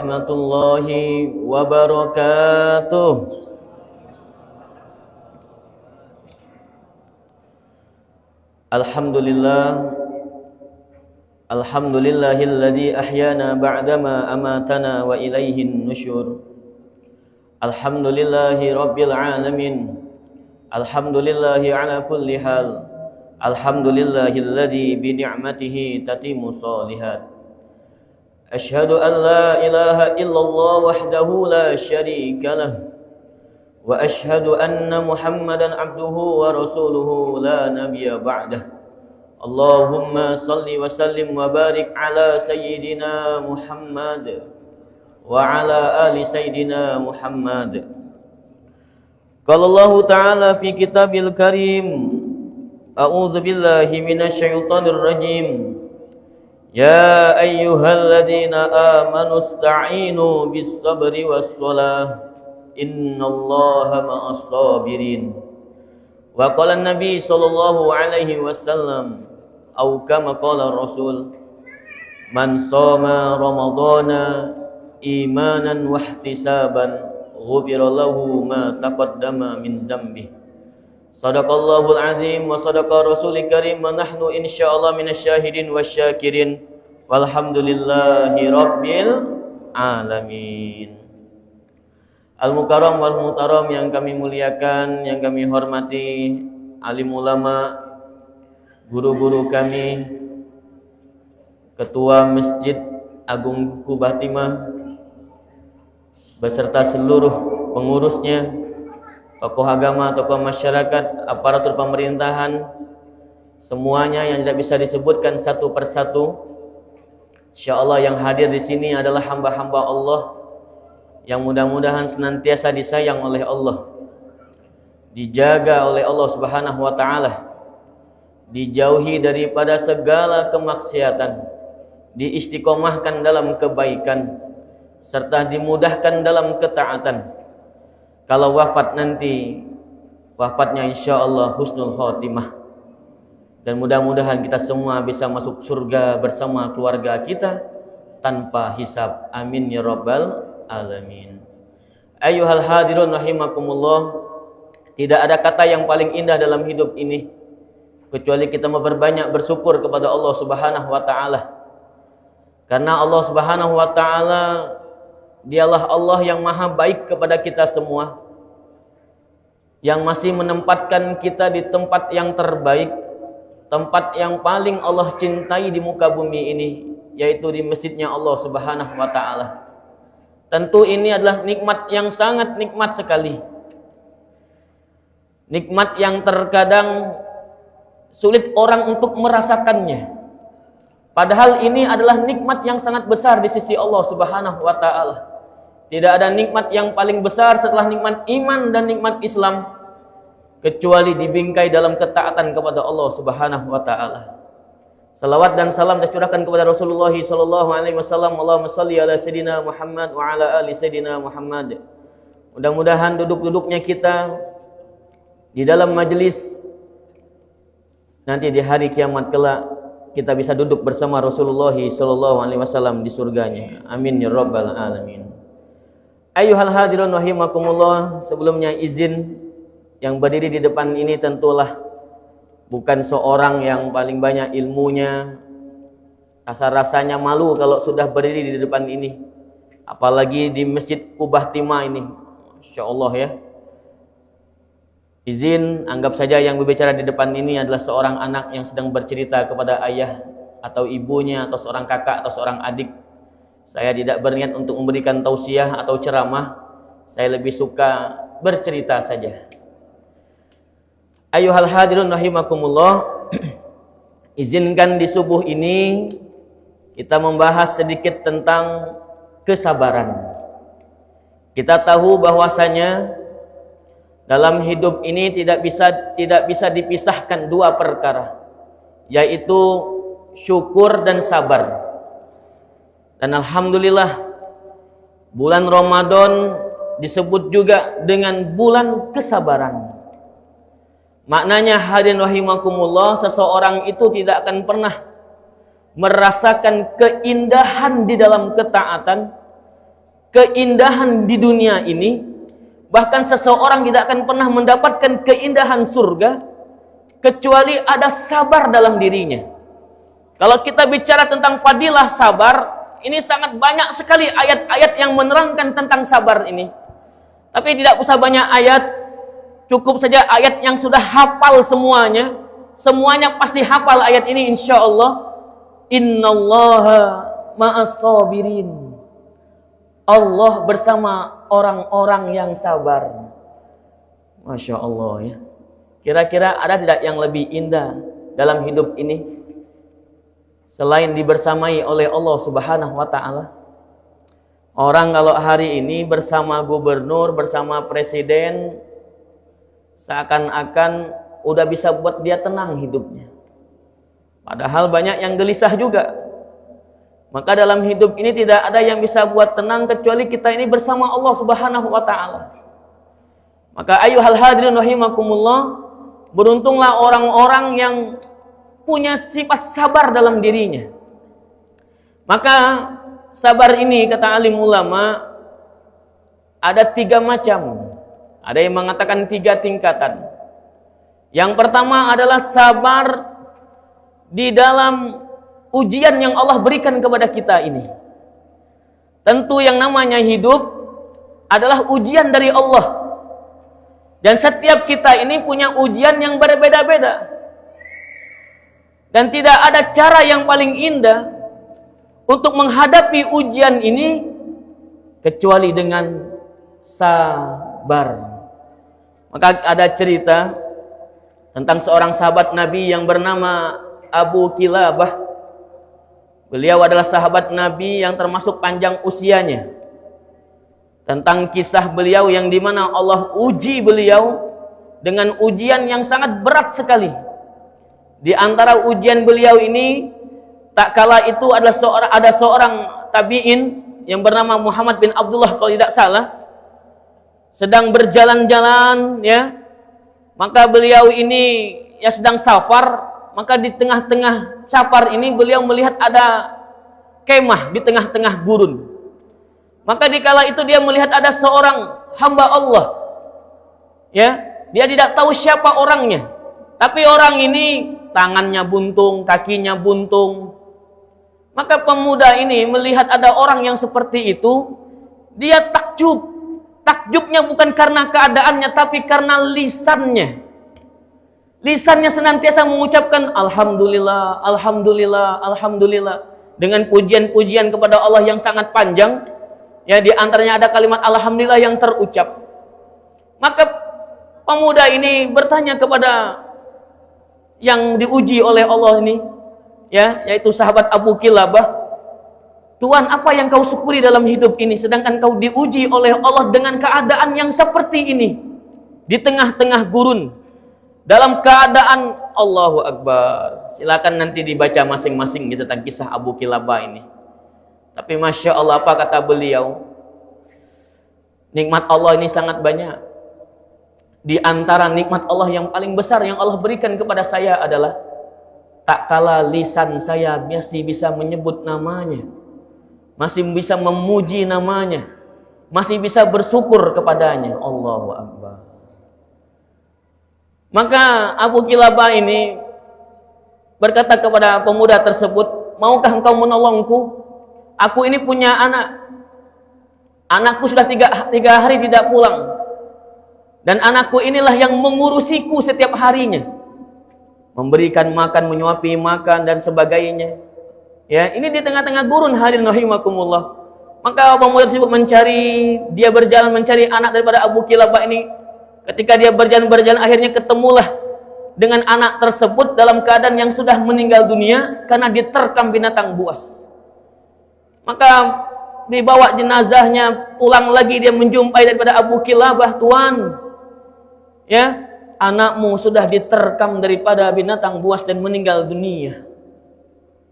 Warahmatullahi wabarakatuh. Alhamdulillah, alhamdulillahilladzi ahyana ba'dama amatana wa ilaihin nusyur. Alhamdulillahi rabbil alamin. Alhamdulillahi ala kulli hal. Alhamdulillahilladzi bi ni'matihi tatimmu shalihat. Asyhadu an la ilaha illallah wahdahu la syarika lah. Wa asyhadu anna Muhammadan abduhu wa rasuluhu la nabiyya ba'dah. Allahumma salli wa sallim wa barik ala sayyidina Muhammad wa ala ali sayyidina Muhammad. Qala Allah ta'ala fi kitabil karim, a'udzu billahi minasy syaithanir rajim. Ya ayyuhalladzina amanu ista'inu bis-sabri was-shalah innallaha ma'as sabirin. Wa qala an-nabi sallallahu alaihi wasallam au kama qala rasul man shoma ramadhana imanan wa ihtisaban ghufira lahu ma taqaddama min dzambihi. Sadaqallahul azim wa sadaqa rasulil karim wa nahnu insyaallah minasyahidin wasyakirin walhamdulillahi rabbil alamin. Al-mukarram wal muhtaram yang kami muliakan, yang kami hormati, alim ulama, guru-guru kami, Ketua Masjid Agung Kubah Timah beserta seluruh pengurusnya, tokoh agama, tokoh masyarakat, aparatur pemerintahan, semuanya yang tidak bisa disebutkan satu persatu. Insyaallah yang hadir di sini adalah hamba-hamba Allah yang mudah-mudahan senantiasa disayang oleh Allah, dijaga oleh Allah Subhanahu wa taala, dijauhi daripada segala kemaksiatan, diistiqomahkan dalam kebaikan, serta dimudahkan dalam ketaatan. Kalau wafat nanti, wafatnya insyaallah husnul khotimah. Dan mudah-mudahan kita semua bisa masuk surga bersama keluarga kita tanpa hisab. Amin ya rabbal alamin. Ayyuhal hadirun rahimakumullah. Tidak ada kata yang paling indah dalam hidup ini kecuali kita memperbanyak bersyukur kepada Allah Subhanahu wa taala. Karena Allah Subhanahu wa taala Dialah Allah yang maha baik kepada kita semua, yang masih menempatkan kita di tempat yang terbaik, tempat yang paling Allah cintai di muka bumi ini, yaitu di masjidnya Allah Subhanahu wa ta'ala. Tentu ini adalah nikmat yang sangat nikmat sekali, nikmat yang terkadang sulit orang untuk merasakannya. Padahal ini adalah nikmat yang sangat besar di sisi Allah Subhanahu wa ta'ala. Tidak ada nikmat yang paling besar setelah nikmat iman dan nikmat Islam kecuali dibingkai dalam ketaatan kepada Allah Subhanahu wa taala. Salawat dan salam dicurahkan kepada Rasulullah sallallahu alaihi wasallam. Allahumma shalli ala sayidina Muhammad wa ala ali sayidina Muhammad. Mudah-mudahan duduk-duduknya kita di dalam majelis nanti di hari kiamat kelak kita bisa duduk bersama Rasulullah sallallahu alaihi wasallam di surganya. Amin ya rabbal alamin. Ayyuhal hadirun rahimakumullah, sebelumnya izin yang berdiri di depan ini tentulah bukan seorang yang paling banyak ilmunya. Rasa-rasanya malu kalau sudah berdiri di depan ini, apalagi di Masjid Kubah Timah ini. Insyaallah ya. Izin, anggap saja yang berbicara di depan ini adalah seorang anak yang sedang bercerita kepada ayah atau ibunya atau seorang kakak atau seorang adik. Saya tidak berniat untuk memberikan tausiah atau ceramah. Saya lebih suka bercerita saja. Ayyuhal hadirun rahimakumullah. Izinkan di subuh ini kita membahas sedikit tentang kesabaran. Kita tahu bahwasanya dalam hidup ini tidak bisa dipisahkan dua perkara, yaitu syukur dan sabar. Dan alhamdulillah bulan Ramadan disebut juga dengan bulan kesabaran. Maknanya hadirin rahimakumullah, seseorang itu tidak akan pernah merasakan keindahan di dalam ketaatan keindahan di dunia ini, bahkan seseorang tidak akan pernah mendapatkan keindahan surga kecuali ada sabar dalam dirinya. Kalau kita bicara tentang fadilah sabar, ini sangat banyak sekali ayat-ayat yang menerangkan tentang sabar ini. Tapi tidak usah banyak ayat, cukup saja ayat yang sudah hafal semuanya. Semuanya pasti hafal ayat ini insya Allah. Innallaha ma'as-sabirin. Allah bersama orang-orang yang sabar. Masya Allah ya. Kira-kira ada tidak yang lebih indah dalam hidup ini selain dibersamai oleh Allah Subhanahu wa ta'ala? Orang kalau hari ini bersama gubernur, bersama presiden, seakan-akan udah bisa buat dia tenang hidupnya. Padahal banyak yang gelisah juga. Maka dalam hidup ini tidak ada yang bisa buat tenang kecuali kita ini bersama Allah Subhanahu wa ta'ala. Maka ayyuhal hadirin rahimakumullah, beruntunglah orang-orang yang punya sifat sabar dalam dirinya. Maka sabar ini, kata alim ulama, ada 3 macam. Ada yang mengatakan 3 tingkatan. Yang pertama adalah sabar di dalam ujian yang Allah berikan kepada kita ini. Tentu yang namanya hidup adalah ujian dari Allah. Dan setiap kita ini punya ujian yang berbeda-beda. Dan tidak ada cara yang paling indah untuk menghadapi ujian ini kecuali dengan sabar. Maka ada cerita tentang seorang sahabat Nabi yang bernama Abu Kilabah. Beliau adalah sahabat Nabi yang termasuk panjang usianya. Tentang kisah beliau yang dimana Allah uji beliau dengan ujian yang sangat berat sekali. Di antara ujian beliau ini, tak kala itu ada seorang tabi'in yang bernama Muhammad bin Abdullah kalau tidak salah, sedang berjalan-jalan ya. Maka beliau ini ya sedang safar, maka di tengah-tengah safar ini beliau melihat ada kemah di tengah-tengah gurun. Maka dikala itu dia melihat ada seorang hamba Allah. Ya, dia tidak tahu siapa orangnya. Tapi orang ini tangannya buntung, kakinya buntung. Maka pemuda ini melihat ada orang yang seperti itu, dia takjub. Takjubnya bukan karena keadaannya, tapi karena lisannya. Lisannya senantiasa mengucapkan Alhamdulillah, Alhamdulillah, Alhamdulillah. Dengan pujian-pujian kepada Allah yang sangat panjang. Ya, di antaranya ada kalimat Alhamdulillah yang terucap. Maka pemuda ini bertanya kepada yang diuji oleh Allah ini, ya, yaitu sahabat Abu Kilabah, Tuhan, apa yang kau syukuri dalam hidup ini sedangkan kau diuji oleh Allah dengan keadaan yang seperti ini di tengah-tengah gurun, dalam keadaan Allahu Akbar. Silakan nanti dibaca masing-masing tentang kisah Abu Kilabah ini. Tapi Masya Allah, apa kata beliau? Nikmat Allah ini sangat banyak. Di antara nikmat Allah yang paling besar yang Allah berikan kepada saya adalah tak kala lisan saya masih bisa menyebut namanya, masih bisa memuji namanya, masih bisa bersyukur kepadanya. Allahu Akbar. Maka Abu Kilabah ini berkata kepada pemuda tersebut, maukah engkau menolongku? Aku ini punya anak. Anakku sudah tiga hari tidak pulang. Dan anakku inilah yang mengurusiku setiap harinya. Memberikan makan, menyuapi makan, dan sebagainya. Ya, ini di tengah-tengah gurun, hadirin rahimakumullah. Maka pemuda tersebut dia berjalan mencari anak daripada Abu Kilabah ini. Ketika dia berjalan akhirnya ketemulah dengan anak tersebut dalam keadaan yang sudah meninggal dunia karena diterkam binatang buas. Maka dibawa jenazahnya, pulang lagi dia menjumpai daripada Abu Kilabah, Tuan, ya, anakmu sudah diterkam daripada binatang buas dan meninggal dunia.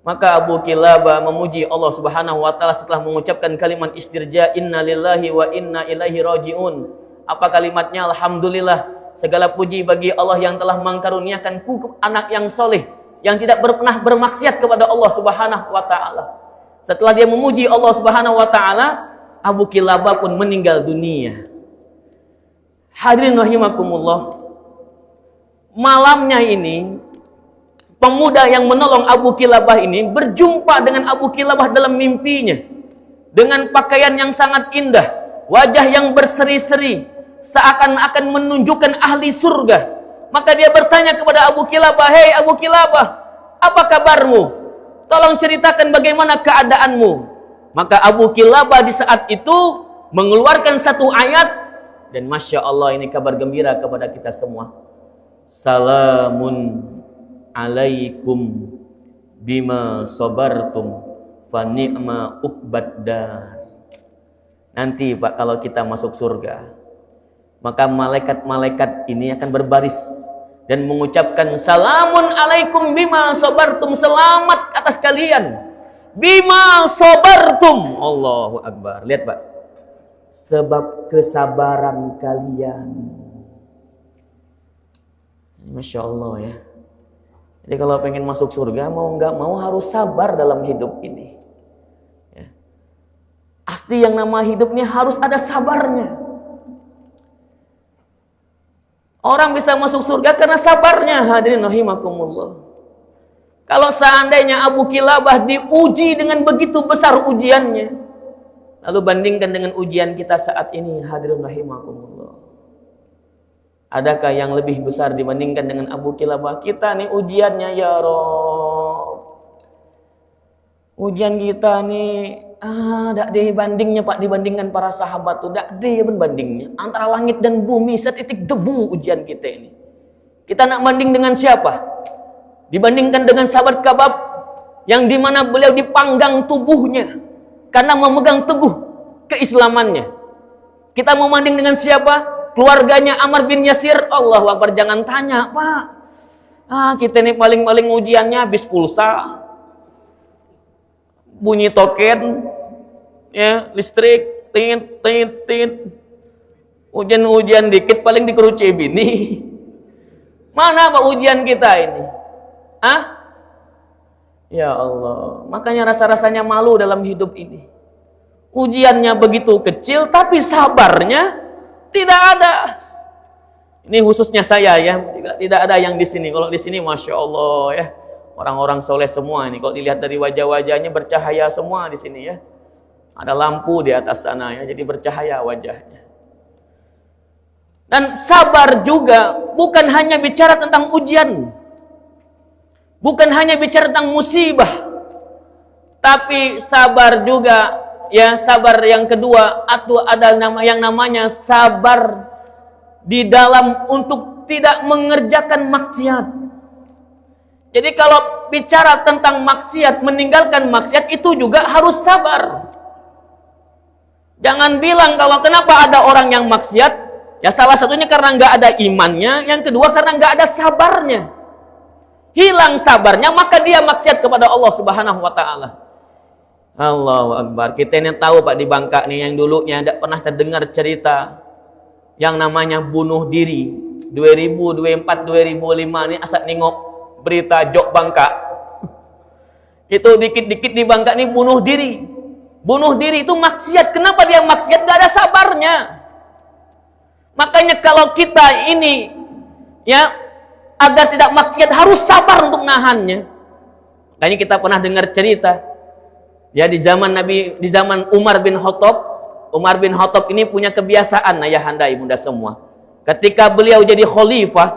Maka Abu Kilabah memuji Allah Subhanahu wa taala setelah mengucapkan kalimat istirja, inna lillahi wa inna ilaihi rajiun. Apa kalimatnya? Alhamdulillah, segala puji bagi Allah yang telah mengkaruniakanku anak yang soleh, yang tidak pernah bermaksiat kepada Allah Subhanahu wa taala. Setelah dia memuji Allah Subhanahu wa taala, Abu Kilabah pun meninggal dunia. Hadirin rahimakumullah, malamnya ini pemuda yang menolong Abu Kilabah ini berjumpa dengan Abu Kilabah dalam mimpinya dengan pakaian yang sangat indah, wajah yang berseri-seri, seakan-akan menunjukkan ahli surga. Maka dia bertanya kepada Abu Kilabah, "Hei Abu Kilabah, apa kabarmu? Tolong ceritakan bagaimana keadaanmu." Maka Abu Kilabah di saat itu mengeluarkan satu ayat, dan Masya Allah ini kabar gembira kepada kita semua. Salamun alaikum bima sabartum fa ni'ma uqbad dar. Nanti Pak, kalau kita masuk surga, maka malaikat-malaikat ini akan berbaris dan mengucapkan salamun alaikum bima sabartum, selamat atas kalian bima sabartum. Allahu Akbar. Lihat Pak, sebab kesabaran kalian. Masya Allah ya. Jadi kalau pengen masuk surga, mau nggak mau harus sabar dalam hidup ini ya. Asli yang nama hidup ini harus ada sabarnya. Orang bisa masuk surga karena sabarnya. Hadirin rahimakumullah. Kalau seandainya Abu Kilabah diuji dengan begitu besar ujiannya, lalu bandingkan dengan ujian kita saat ini, hadirin rahimakumullah. Adakah yang lebih besar dibandingkan dengan Abu Kilabah? Kita nih ujiannya ya Rob. Ujian kita nih tak ada bandingnya Pak, dibandingkan para sahabat tuh, tak ada bandingnya. Antara langit dan bumi setitik debu ujian kita ini. Kita nak banding dengan siapa? Dibandingkan dengan sahabat Kabab yang dimana beliau dipanggang tubuhnya karena memegang teguh keislamannya. Kita mau banding dengan siapa? Keluarganya Ammar bin Yasir. Allahu Akbar, jangan tanya Pak. Kita ini paling-paling ujiannya habis pulsa, bunyi token, ya, listrik, tit. Ujian-ujian dikit paling dikeruci bini. Mana Pak ujian kita ini? Ya Allah, makanya rasa-rasanya malu dalam hidup ini. Ujiannya begitu kecil, tapi sabarnya tidak ada. Ini khususnya saya ya, tidak ada yang di sini. Kalau di sini Masya Allah ya, orang-orang soleh semua ini. Kalau dilihat dari wajah-wajahnya bercahaya semua di sini ya. Ada lampu di atas sana ya, jadi bercahaya wajahnya. Dan sabar juga bukan hanya bicara tentang ujian, bukan hanya bicara tentang musibah, tapi sabar juga ya. Sabar yang kedua atau ada yang namanya sabar di dalam untuk tidak mengerjakan maksiat. Jadi kalau bicara tentang maksiat, meninggalkan maksiat itu juga harus sabar. Jangan bilang kalau kenapa ada orang yang maksiat, ya salah satunya karena nggak ada imannya, yang kedua karena nggak ada sabarnya. Hilang sabarnya, maka dia maksiat kepada Allah Subhanahu wa Ta'ala. Allahu Akbar. Kita ini tahu Pak, di Bangka nih yang dulunya tidak pernah terdengar cerita yang namanya bunuh diri. 2004, 2005 ini asal nengok berita Jok Bangka. Itu dikit-dikit di Bangka nih bunuh diri. Bunuh diri itu maksiat. Kenapa dia maksiat? Gak ada sabarnya. Makanya kalau kita ini ya, agar tidak maksiat harus sabar untuk nahannya. Makanya kita pernah dengar cerita ya, di zaman Nabi, di zaman Umar bin Khattab. Umar bin Khattab ini punya kebiasaan, ayahanda ibunda semua. Ketika beliau jadi khalifah,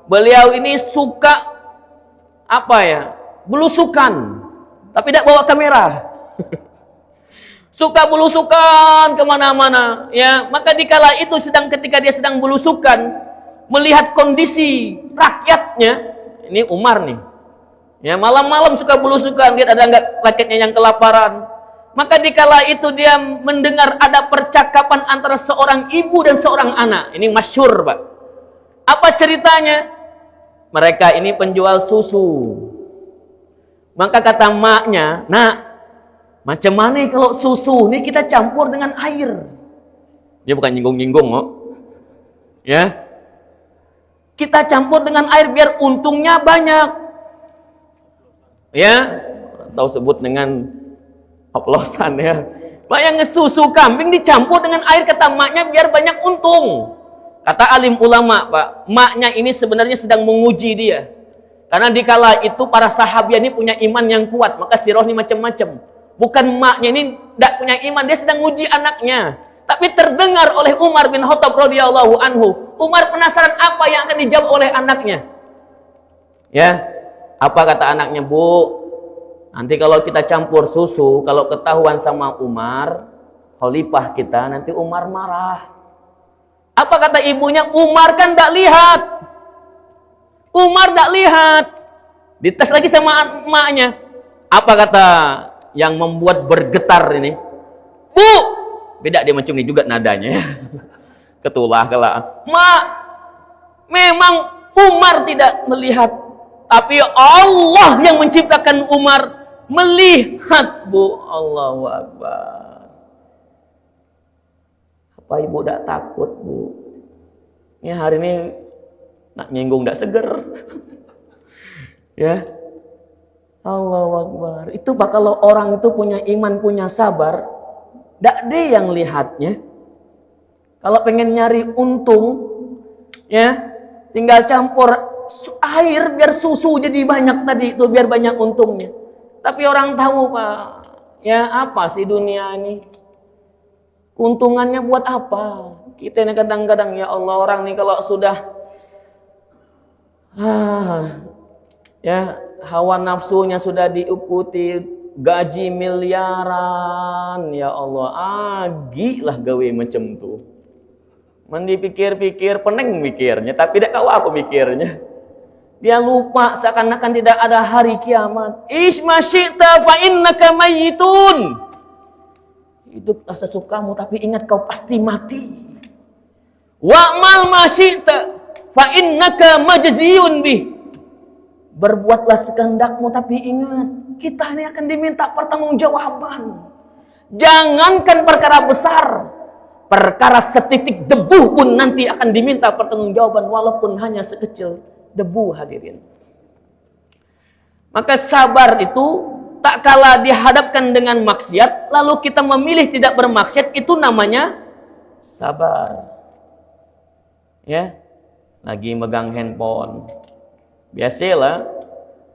beliau ini suka apa ya? Belusukan, tapi tidak bawa kamera. Suka belusukan kemana-mana ya. Maka dikala itu ketika dia sedang belusukan, melihat kondisi rakyatnya, ini Umar nih ya, malam-malam suka belusukan, lihat ada enggak rakyatnya yang kelaparan. Maka dikala itu dia mendengar ada percakapan antara seorang ibu dan seorang anak. Ini masyhur Pak. Apa ceritanya? Mereka ini penjual susu. Maka kata maknya, "Nak, macam mana kalau susu ini kita campur dengan air?" Dia bukan nyinggung-nyinggung kok. Ya. Kita campur dengan air biar untungnya banyak. Ya, atau sebut dengan Oplosan ya. Bayang susu kambing dicampur dengan air kata maknya biar banyak untung. Kata alim ulama, Pak, maknya ini sebenarnya sedang menguji dia. Karena dikala itu para sahabat ini punya iman yang kuat, maka sirah ini macam-macam. Bukan maknya ini tidak punya iman, dia sedang uji anaknya. Tapi terdengar oleh Umar bin Khattab radhiyallahu anhu. Umar penasaran apa yang akan dijawab oleh anaknya. Ya, apa kata anaknya, Bu? Nanti kalau kita campur susu, kalau ketahuan sama Umar, khalifah kita, nanti Umar marah. Apa kata ibunya? Umar kan tidak lihat. Umar tidak lihat. Dites lagi sama emaknya. Apa kata yang membuat bergetar ini? Bu! Beda dia mencium ini juga nadanya. Ketulah kelak. Mak, memang Umar tidak melihat. Tapi Allah yang menciptakan Umar melihat, Bu. Allahu Akbar. Apa ibu tidak takut, Bu? Ini hari ini nak nyinggung tidak seger. Ya. Allahu Akbar. Itu Pak, kalau orang itu punya iman, punya sabar, tidak dia yang lihatnya. Kalau pengen nyari untung, ya, tinggal campur air biar susu jadi banyak tadi itu, biar banyak untungnya. Tapi orang tahu, Pak, ya apa sih dunia ini? Keuntungannya buat apa? Kita ini kadang-kadang, ya Allah, orang nih kalau sudah ya hawa nafsunya sudah diikuti, gaji miliaran, ya Allah, agilah gawe macam tuh. Mandi pikir-pikir, pening mikirnya, tapi tidak kau aku mikirnya. Dia lupa seakan-akan tidak ada hari kiamat. Isma syi'ta fa innaka mayyitun. Hiduplah sesukamu, tapi ingat kau pasti mati. Wa'mal ma syi'ta fa innaka majziyun bih. Berbuatlah sekehendakmu, tapi ingat, kita ini akan diminta pertanggungjawaban. Jangankan perkara besar, perkara setitik debu pun nanti akan diminta pertanggungjawaban, walaupun hanya sekecil debu, hadirin. Maka sabar itu tak kala dihadapkan dengan maksiat, lalu kita memilih tidak bermaksiat, itu namanya sabar. Ya, lagi megang handphone, biasalah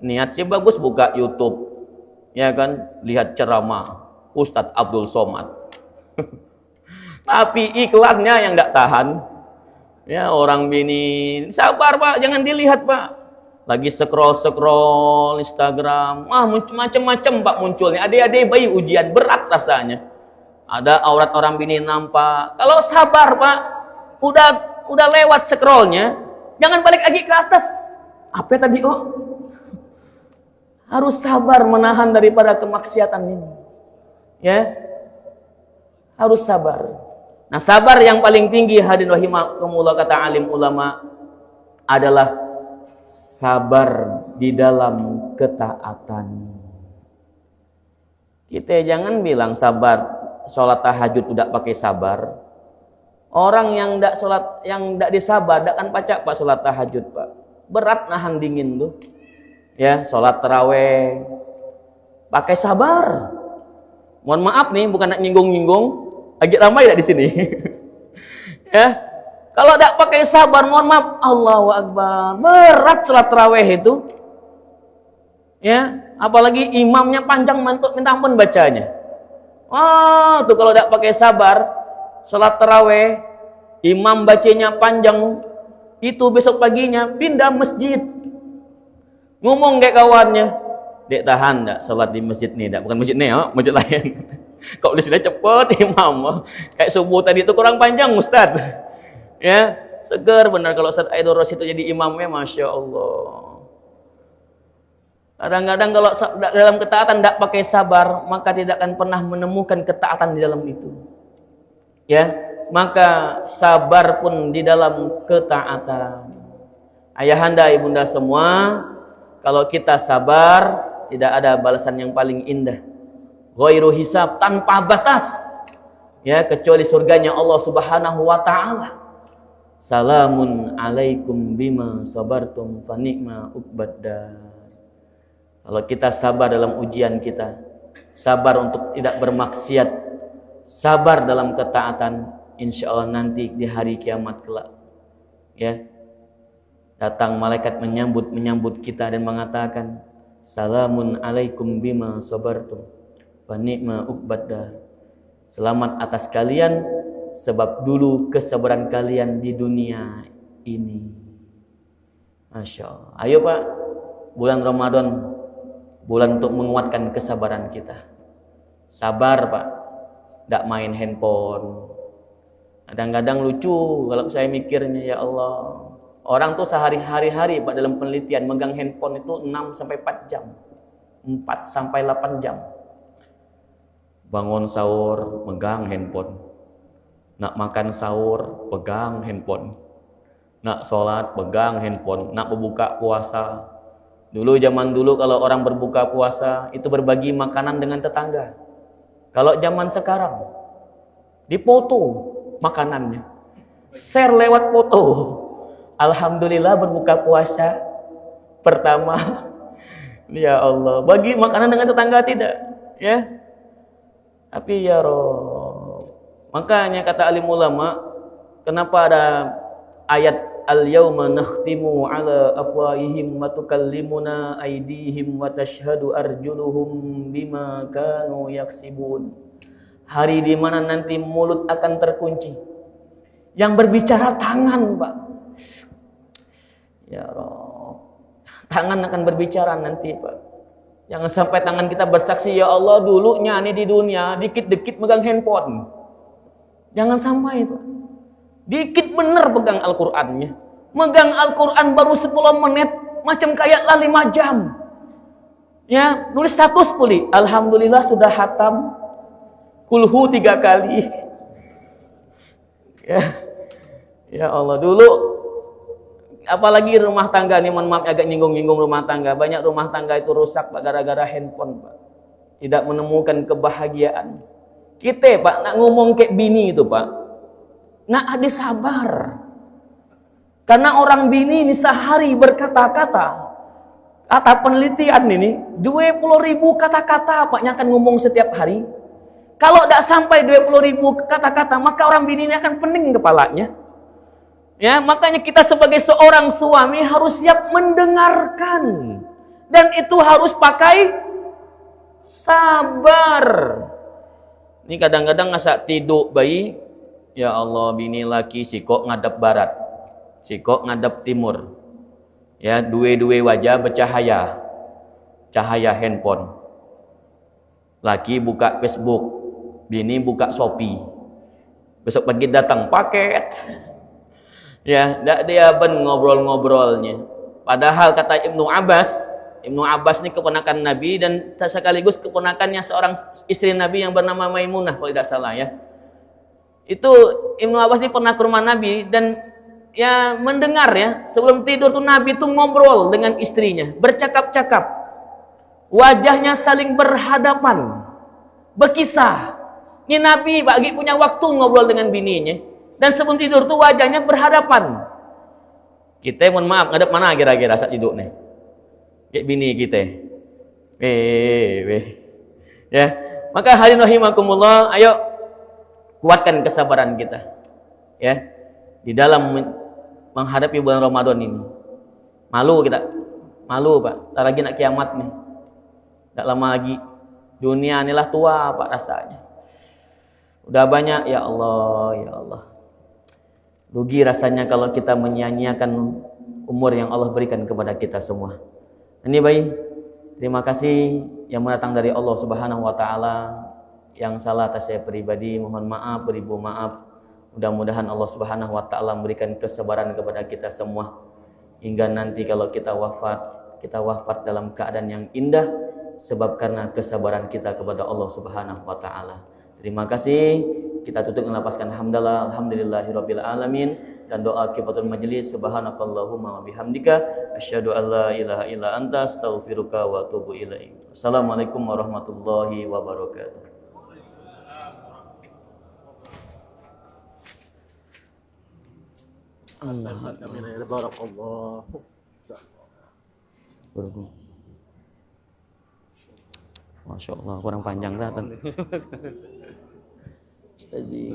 niat sih bagus buka YouTube, ya kan, lihat ceramah Ustadz Abdul Somad. Tapi iklannya yang tidak tahan. Ya, orang bini, sabar Pak, jangan dilihat Pak. Lagi scroll Instagram, macam-macam Pak munculnya. Adik-adik bayi ujian berat rasanya. Ada aurat orang bini nampak. Kalau sabar Pak, udah lewat scrollnya, jangan balik lagi ke atas. Apa tadi harus sabar menahan daripada kemaksiatan ini. Ya, harus sabar. Nah, sabar yang paling tinggi, hadirin rahimakumullah, kata alim ulama, adalah sabar di dalam ketaatan. Kita jangan bilang sabar sholat tahajud udah pakai sabar. Orang yang tidak sholat, yang tidak disabar, tidak akan pacak Pak sholat tahajud Pak. Berat nahan dingin tuh. Ya, sholat taraweh pakai sabar. Mohon maaf nih, bukan nak nyinggung-nyinggung. Agak ramai tidak di sini? Ya, kalau tidak pakai sabar, mohon maaf, Allahu Akbar, berat sholat taraweh itu. Ya, apalagi imamnya panjang minta ampun bacanya. Tuh kalau tidak pakai sabar, sholat taraweh, imam bacanya panjang, itu besok paginya pindah masjid. Ngomong kayak kawannya, dek tahan tidak sholat di masjid nih, bukan masjid nih, masjid lain. Kok di sini cepet imam, kayak subuh tadi itu kurang panjang Ustaz. Ya, seger benar kalau Ustaz Aidul Rasyid itu jadi imamnya, Masya Allah. Kadang-kadang kalau dalam ketaatan tidak pakai sabar, maka tidak akan pernah menemukan ketaatan di dalam itu. Ya, maka sabar pun di dalam ketaatan. Ayahanda, ibunda semua, kalau kita sabar, tidak ada balasan yang paling indah. Ghairu hisab, tanpa batas, ya, kecuali surganya Allah Subhanahu wa taala. Salamun alaikum bima sabartum fa ni'ma uqbaddar. Kalau kita sabar dalam ujian kita, sabar untuk tidak bermaksiat, sabar dalam ketaatan, insya Allah nanti di hari kiamat kelak, ya, datang malaikat menyambut kita dan mengatakan, salamun alaikum bima sabartum wa ni'ma uqbadar. Selamat atas kalian sebab dulu kesabaran kalian di dunia ini. Masya Allah. Ayo Pak, bulan Ramadan, bulan untuk menguatkan kesabaran kita. Sabar Pak, tidak main handphone. Kadang-kadang lucu kalau saya mikirnya, ya Allah. Orang tuh sehari-hari Pak dalam penelitian megang handphone itu 6-4 jam. 4-8 jam. Bangun sahur, megang handphone. Nak makan sahur, pegang handphone. Nak sholat, pegang handphone. Nak berbuka puasa. Zaman dulu kalau orang berbuka puasa, itu berbagi makanan dengan tetangga. Kalau zaman sekarang, dipoto makanannya, share lewat foto. Alhamdulillah berbuka puasa pertama, ya Allah, bagi makanan dengan tetangga tidak, ya. Tapi ya Roh, makanya kata alim ulama, kenapa ada ayat al-yawma nakhtimu ala afwahihim wa tukallimuna aydihim wa tashhadu arjuluhum bima kanu yaksibun. Hari di mana nanti mulut akan terkunci, yang berbicara tangan, Pak. Ya Roh, tangan akan berbicara nanti, Pak. Jangan sampai tangan kita bersaksi, ya Allah dulunya nih di dunia dikit-dikit megang handphone. Jangan sampai, Pak. Dikit bener pegang Al-Qur'annya. Megang Al-Qur'an baru 10 menit, macam kayak 5 jam. Ya, nulis status pulih. Alhamdulillah sudah hatam kulhu 3 kali. Ya Allah, dulu apalagi rumah tangga nih, mohon maaf agak nyinggung-nyinggung rumah tangga. Banyak rumah tangga itu rusak Pak gara-gara handphone, Pak. Tidak menemukan kebahagiaan. Kita Pak nak ngomong kayak bini itu Pak, nak ada sabar. Karena orang bini ini sehari berkata-kata. Kata penelitian ini 20.000 kata-kata Pak yang akan ngomong setiap hari. Kalau tidak sampai 20.000 kata-kata, maka orang bini ini akan pening kepalanya. Ya, makanya kita sebagai seorang suami harus siap mendengarkan. Dan itu harus pakai sabar. Ini kadang-kadang ngasak tidur bayi, ya Allah bini laki sikok ngadap barat, sikok ngadap timur. Ya, dua-dua wajah bercahaya, cahaya handphone. Laki buka Facebook, bini buka Shopee. Besok pagi datang paket. Ya, ndak dia ngobrol-ngobrolnya. Padahal kata Ibnu Abbas ini keponakan Nabi dan sekaligus keponakannya seorang istri Nabi yang bernama Maimunah kalau tidak salah ya. Itu Ibnu Abbas ini pernah ke rumah Nabi dan ya mendengar ya, sebelum tidur tuh Nabi tuh ngobrol dengan istrinya, bercakap-cakap. Wajahnya saling berhadapan, berkisah. Ini Nabi bagi punya waktu ngobrol dengan bininya. Dan sebelum tidur tuh wajahnya berhadapan. Kita mohon maaf, ngadep mana kira-kira saat tidur nih? Kayak bini kita. Ya. Maka hadirin rahimakumullah, ayo kuatkan kesabaran kita. Ya. Di dalam menghadapi bulan Ramadan ini. Malu kita. Malu, Pak. Tak lagi nak kiamat nih. Tak lama lagi. Dunia inilah tua, Pak, rasanya. Udah banyak, ya Allah, ya Allah. Rugi rasanya kalau kita menyia-nyiakan umur yang Allah berikan kepada kita semua. Ini baik. Terima kasih yang mendatang dari Allah Subhanahu wa taala. Yang salah atas saya pribadi mohon maaf, beribu maaf. Mudah-mudahan Allah Subhanahu wa taala memberikan kesabaran kepada kita semua hingga nanti kalau kita wafat dalam keadaan yang indah sebab karena kesabaran kita kepada Allah Subhanahu wa taala. Terima kasih. Kita tutup dengan lapaskan hamdalah alhamdulillahirabbil alamin dan doa kifatul majlis subhanakallahumma wa bihamdika asyhadu an la ilaha illa anta astaghfiruka wa atubu ilaik. Assalamualaikum warahmatullahi wabarakatuh. Allah barakallah. Masya Allah, kurang panjang dah. Ustazi.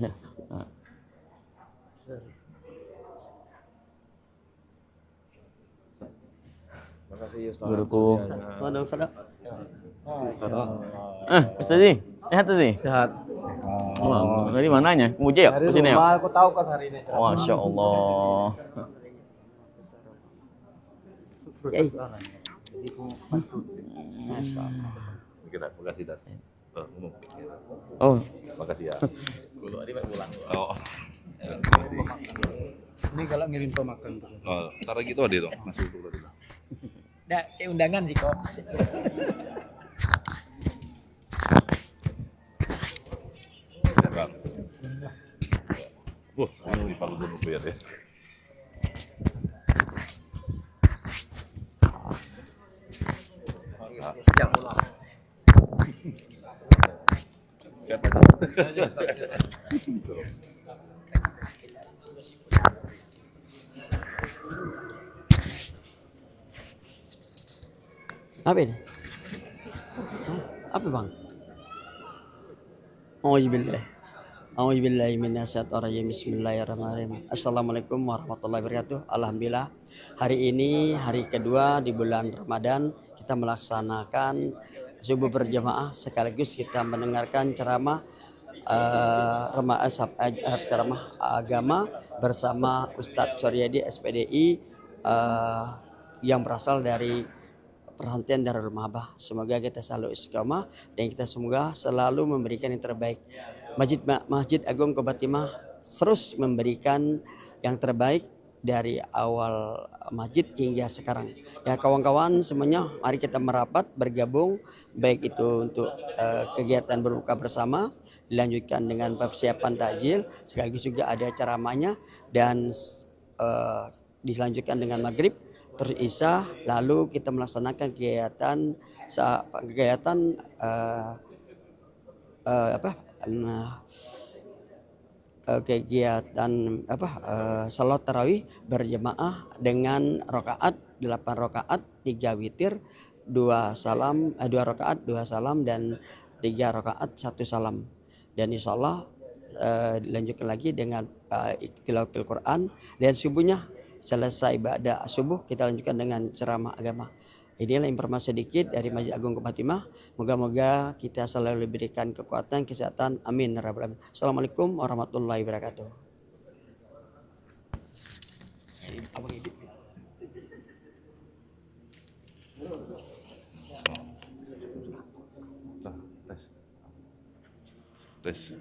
Ya. Makasih Ustaz. Guruku. Mana Ustaz? Ustazi, sehat Ustazi? Sehat. Wah, dari mananya? Muji ya? Dari Kesini ya? rumah aku tahu kan hari ini. Masya Allah. Makasih Das. Oh, Makasih ya. Oh. Ini kalau ngirim to makan tuh. Oh, ntar lagi tuh ada dong, masuk dulu tadi. Nggak, kayak undangan sih kok. Ya, Bang. Wah, ini di Palu Gunung ya deh. Yang ulang. Siapa? Apa ini? Apa bang? Auzubillahi minasyaitonirrajim. Bismillahirrahmanirrahim. Assalamualaikum warahmatullahi wabarakatuh. Alhamdulillah, hari ini hari kedua di bulan Ramadan kita melaksanakan subuh berjamaah sekaligus kita mendengarkan ceramah ceramah agama bersama Ustadz Suryadi SPDI yang berasal dari perhentian Darul Mahabah. Semoga kita selalu istiqomah dan kita semoga selalu memberikan yang terbaik. Masjid Agung Kobatimah terus memberikan yang terbaik dari awal masjid hingga sekarang. Ya kawan-kawan semuanya, mari kita merapat bergabung, baik itu untuk kegiatan berbuka bersama, dilanjutkan dengan persiapan takjil, sekaligus juga ada ceramahnya dan dilanjutkan dengan maghrib, terus isya, lalu kita melaksanakan kegiatan salat tarawih berjamaah dengan rakaat 8 rakaat 3 witir 2 rakaat 2 salam dan 3 rakaat 1 salam, dan insyaallah dilanjutkan lagi dengan tilawatul Quran, dan subuhnya selesai ibadah subuh kita lanjutkan dengan ceramah agama. Inilah informasi sedikit dari Masjid Agung Kobatimah. Moga-moga kita selalu diberikan kekuatan, kesehatan. Amin. Assalamualaikum warahmatullahi wabarakatuh. Tes.